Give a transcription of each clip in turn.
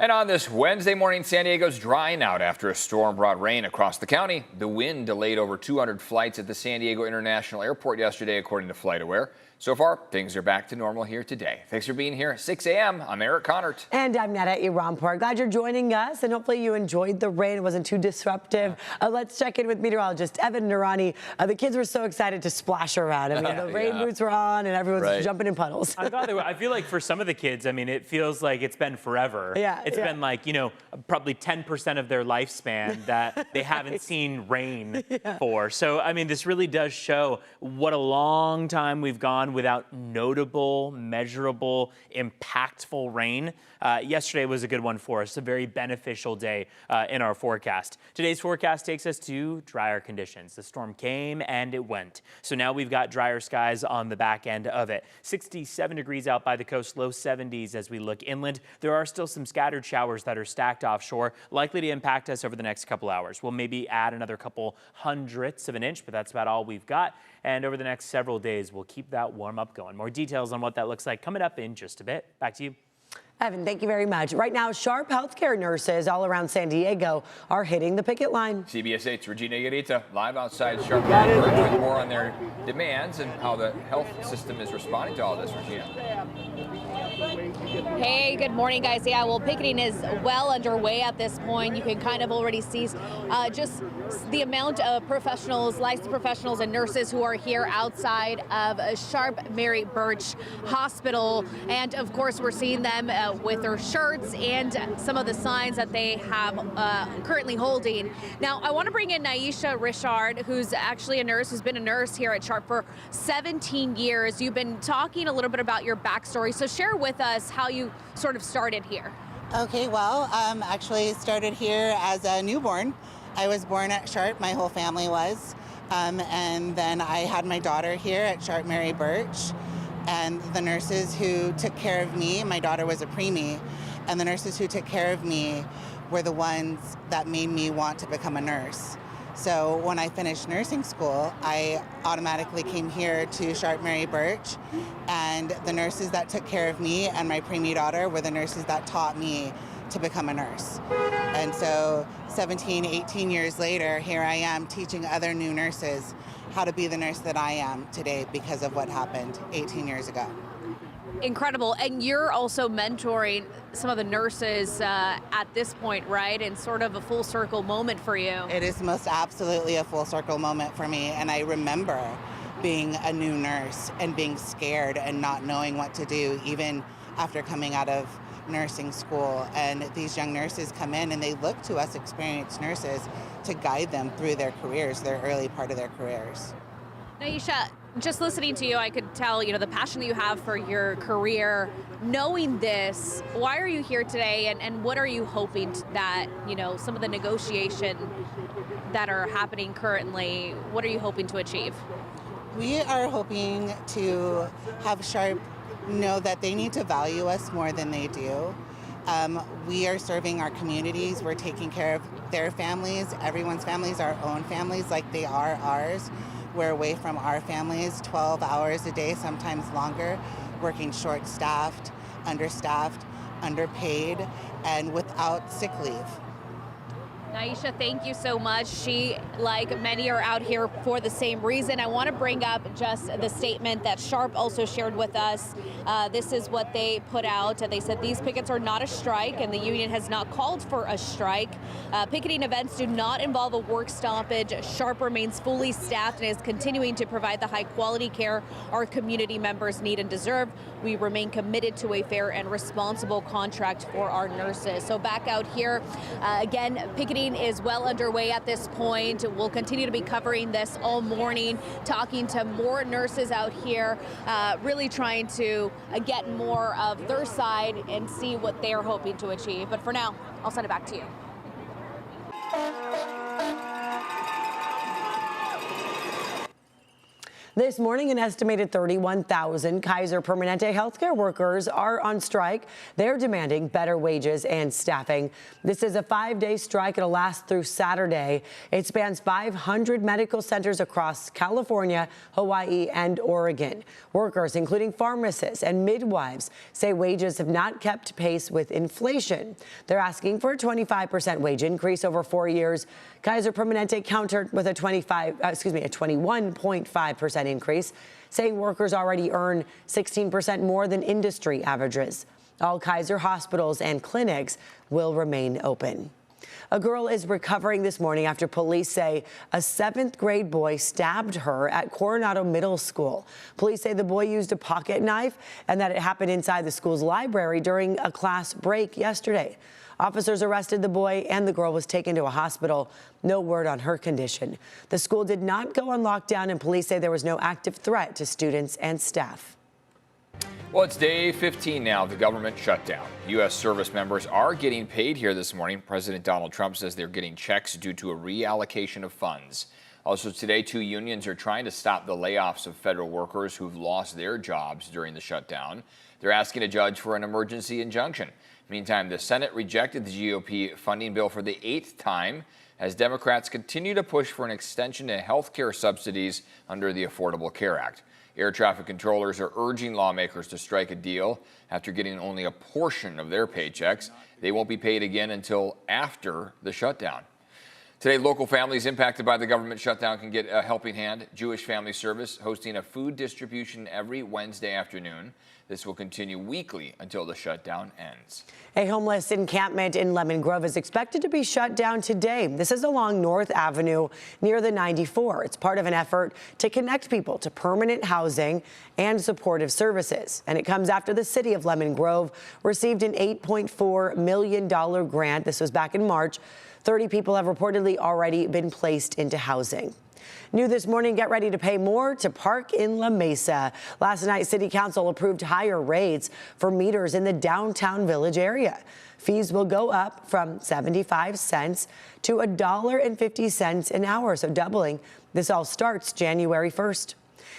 And on this Wednesday morning, San Diego's drying out after a storm brought rain across the county. The wind delayed over 200 flights at the San Diego International Airport yesterday, according to FlightAware. So far, things are back to normal here today. Thanks for being here at 6 a.m. I'm Eric Connert. And I'm Nada Iranpour. Glad you're joining us, and hopefully you enjoyed the rain. It wasn't too disruptive. Let's check in with meteorologist Evan Nurani. The kids were so excited to splash around. I mean, the rain boots were on, and everyone's jumping in puddles. I feel like for some of the kids, I mean, it feels like it's been forever. It's been like, you know, probably 10% of their lifespan that they haven't seen rain for. So, I mean, this really does show what a long time we've gone without notable, measurable, impactful rain. Yesterday was a good one for us, a very beneficial day in our forecast. Today's forecast takes us to drier conditions. The storm came and it went. So now we've got drier skies on the back end of it. 67 degrees out by the coast, low 70s as we look inland. There are still some scattered showers that are stacked offshore, likely to impact us over the next couple hours. We'll maybe add another couple hundredths of an inch, but that's about all we've got. And over the next several days, we'll keep that warm up going. More details on what that looks like coming up in just a bit. Back to you. Evan, thank you very much. Right now, Sharp healthcare nurses all around San Diego are hitting the picket line. CBS 8's Regina Garita live outside Sharp with more on their demands and how the health system is responding to all this. Regina. Hey, good morning, guys. Yeah, well, picketing is well underway at this point. You can kind of already see just the amount of professionals, licensed professionals and nurses who are here outside of Sharp Mary Burch Hospital. And of course, we're seeing them with their shirts and some of the signs that they have currently holding. Now, I want to bring in Naisha Richard, who's actually a nurse, who's been a nurse here at Sharp for 17 years. You've been talking a little bit about your backstory, so share with us how you sort of started here. Okay, well, actually started here as a newborn. I was born at Sharp, my whole family was, and then I had my daughter here at Sharp Mary Burch. And the nurses who took care of me, my daughter was a preemie, and the nurses who took care of me were the ones that made me want to become a nurse. So when I finished nursing school, I automatically came here to Sharp Mary Burch, and the nurses that took care of me and my preemie daughter were the nurses that taught me to become a nurse. And so 17, 18 years later, here I am teaching other new nurses how to be the nurse that I am today because of what happened 18 years ago. Incredible. And you're also mentoring some of the nurses at this point, right? And sort of a full circle moment for you. It is most absolutely a full circle moment for me. And I remember being a new nurse and being scared and not knowing what to do, even after coming out of nursing school. And these young nurses come in and they look to us experienced nurses to guide them through their careers, their early part of their careers. Naisha, just listening to you, I could tell, you know, the passion that you have for your career. Knowing this, why are you here today, and what are you hoping that, you know, some of the negotiation that are happening currently, what are you hoping to achieve? We are hoping to have Sharp know that they need to value us more than they do. We are serving our communities. We're taking care of their families, everyone's families, our own families, like they are ours. We're away from our families 12 hours a day, sometimes longer, working short-staffed, understaffed, underpaid, and without sick leave. Naisha, thank you so much. She, like many, are out here for the same reason. I want to bring up just the statement that Sharp also shared with us. This is what they put out. They said these pickets are not a strike, and the union has not called for a strike. Picketing events do not involve a work stoppage. Sharp remains fully staffed and is continuing to provide the high-quality care our community members need and deserve. We remain committed to a fair and responsible contract for our nurses. So back out here, again, picketing is well underway at this point. We'll continue to be covering this all morning, talking to more nurses out here, really trying to get more of their side and see what they're hoping to achieve. But for now, I'll send it back to you. This morning, an estimated 31,000 Kaiser Permanente healthcare workers are on strike. They're demanding better wages and staffing. This is a 5-day strike. It'll last through Saturday. It spans 500 medical centers across California, Hawaii, and Oregon. Workers, including pharmacists and midwives, say wages have not kept pace with inflation. They're asking for a 25% wage increase over 4 years. Kaiser Permanente countered with a 21.5% increase, saying workers already earn 16% more than industry averages. All Kaiser hospitals and clinics will remain open. A girl is recovering this morning after police say a 7th grade boy stabbed her at Coronado Middle School. Police say the boy used a pocket knife and that it happened inside the school's library during a class break yesterday. Officers arrested the boy and the girl was taken to a hospital. No word on her condition. The school did not go on lockdown and police say there was no active threat to students and staff. Well, it's day 15 now of the government shutdown. U.S. service members are getting paid here this morning. President Donald Trump says they're getting checks due to a reallocation of funds. Also today, 2 unions are trying to stop the layoffs of federal workers who've lost their jobs during the shutdown. They're asking a judge for an emergency injunction. Meantime, the Senate rejected the GOP funding bill for the 8th time as Democrats continue to push for an extension to health care subsidies under the Affordable Care Act. Air traffic controllers are urging lawmakers to strike a deal after getting only a portion of their paychecks. They won't be paid again until after the shutdown. Today, local families impacted by the government shutdown can get a helping hand. Jewish Family Service hosting a food distribution every Wednesday afternoon. This will continue weekly until the shutdown ends. A homeless encampment in Lemon Grove is expected to be shut down today. This is along North Avenue near the 94. It's part of an effort to connect people to permanent housing and supportive services. And it comes after the city of Lemon Grove received an $8.4 million grant. This was back in March. 30 people have reportedly already been placed into housing. New this morning, get ready to pay more to park in La Mesa. Last night, City Council approved higher rates for meters in the downtown Village area. Fees will go up from 75 cents to $1.50 an hour, so doubling. This all starts January 1st.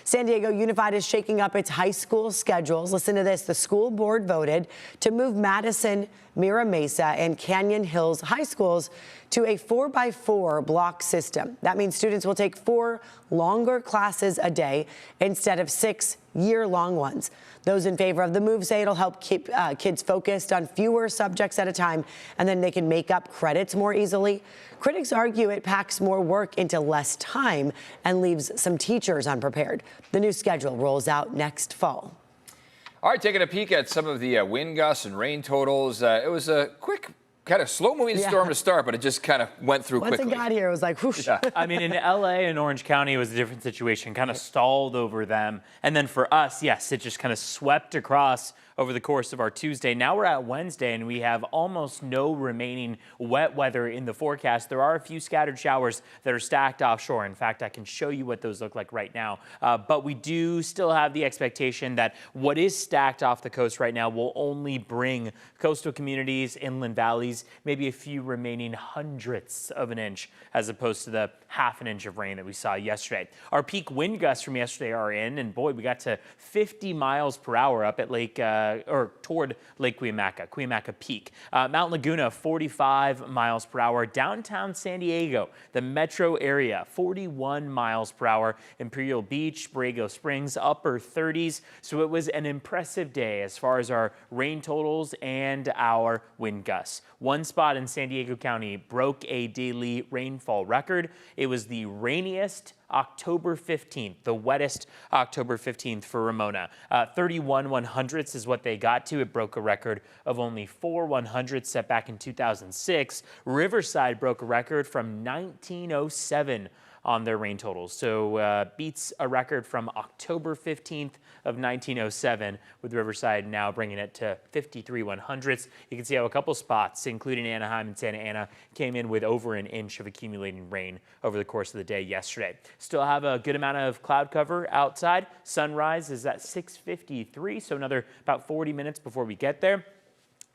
San Diego Unified is shaking up its high school schedules. Listen to this. The school board voted to move Madison, Mira Mesa, and Canyon Hills high schools to a 4x4 block system. That means students will take 4 longer classes a day instead of 6 year-long ones. Those in favor of the move say it'll help keep kids focused on fewer subjects at a time, and then they can make up credits more easily. Critics argue it packs more work into less time and leaves some teachers unprepared. The new schedule rolls out next fall. All right, taking a peek at some of the wind gusts and rain totals. It was a quick, kind of slow-moving storm to start, but it just kind of went through quickly. Once it got here, it was like whoosh. Yeah. I mean, in LA and Orange County, it was a different situation, kind of stalled over them. And then for us, yes, it just kind of swept across over the course of our Tuesday. Now we're at Wednesday, and we have almost no remaining wet weather in the forecast. There are a few scattered showers that are stacked offshore. In fact, I can show you what those look like right now. But we do still have the expectation that what is stacked off the coast right now will only bring coastal communities, inland valleys, maybe a few remaining hundredths of an inch, as opposed to the half an inch of rain that we saw yesterday. Our peak wind gusts from yesterday are in, and boy, we got to 50 miles per hour up at toward Lake Cuyamaca Peak. Mount Laguna, 45 miles per hour. Downtown San Diego, the metro area, 41 miles per hour. Imperial Beach, Borrego Springs, upper 30s. So it was an impressive day as far as our rain totals and our wind gusts. One spot in San Diego County broke a daily rainfall record. It was the rainiest October 15th, the wettest October 15th for Ramona. 31 100ths is what they got to. It broke a record of only 4 100ths set back in 2006. Riverside broke a record from 1907 on their rain totals. So beats a record from October 15th of 1907, with Riverside now bringing it to 53 100ths. You can see how a couple spots, including Anaheim and Santa Ana, came in with over an inch of accumulating rain over the course of the day yesterday. Still have a good amount of cloud cover outside. Sunrise is at 6:53, so another about 40 minutes before we get there.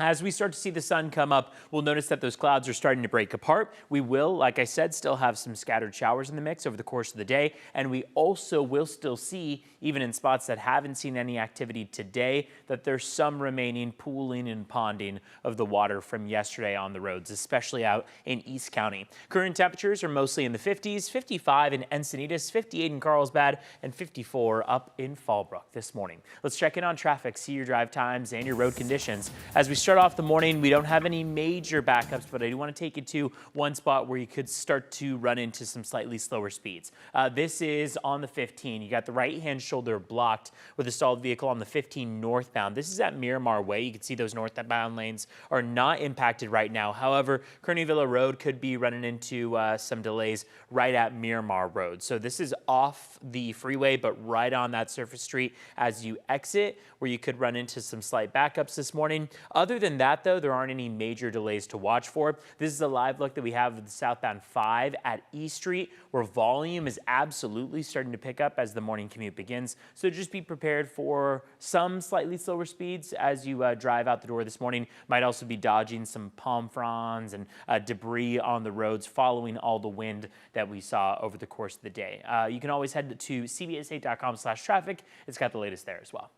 As we start to see the sun come up, we'll notice that those clouds are starting to break apart. We will, like I said, still have some scattered showers in the mix over the course of the day. And we also will still see, even in spots that haven't seen any activity today, that there's some remaining pooling and ponding of the water from yesterday on the roads, especially out in East County. Current temperatures are mostly in the 50s, 55 in Encinitas, 58 in Carlsbad, and 54 up in Fallbrook this morning. Let's check in on traffic, see your drive times and your road conditions. As we start off the morning, we don't have any major backups, but I do want to take you to one spot where you could start to run into some slightly slower speeds. This is on the 15. You got the right-hand shoulder blocked with a stalled vehicle on the 15 northbound. This is at Miramar Way. You can see those northbound lanes are not impacted right now. However, Kearney Villa Road could be running into some delays right at Miramar Road. So this is off the freeway, but right on that surface street as you exit, where you could run into some slight backups this morning. Other than that, though, there aren't any major delays to watch for. This is a live look that we have of the southbound 5 at E Street, where volume is absolutely starting to pick up as the morning commute begins. So just be prepared for some slightly slower speeds as you drive out the door this morning. Might also be dodging some palm fronds and debris on the roads following all the wind that we saw over the course of the day. You can always head to CBS8.com/traffic. It's got the latest there as well.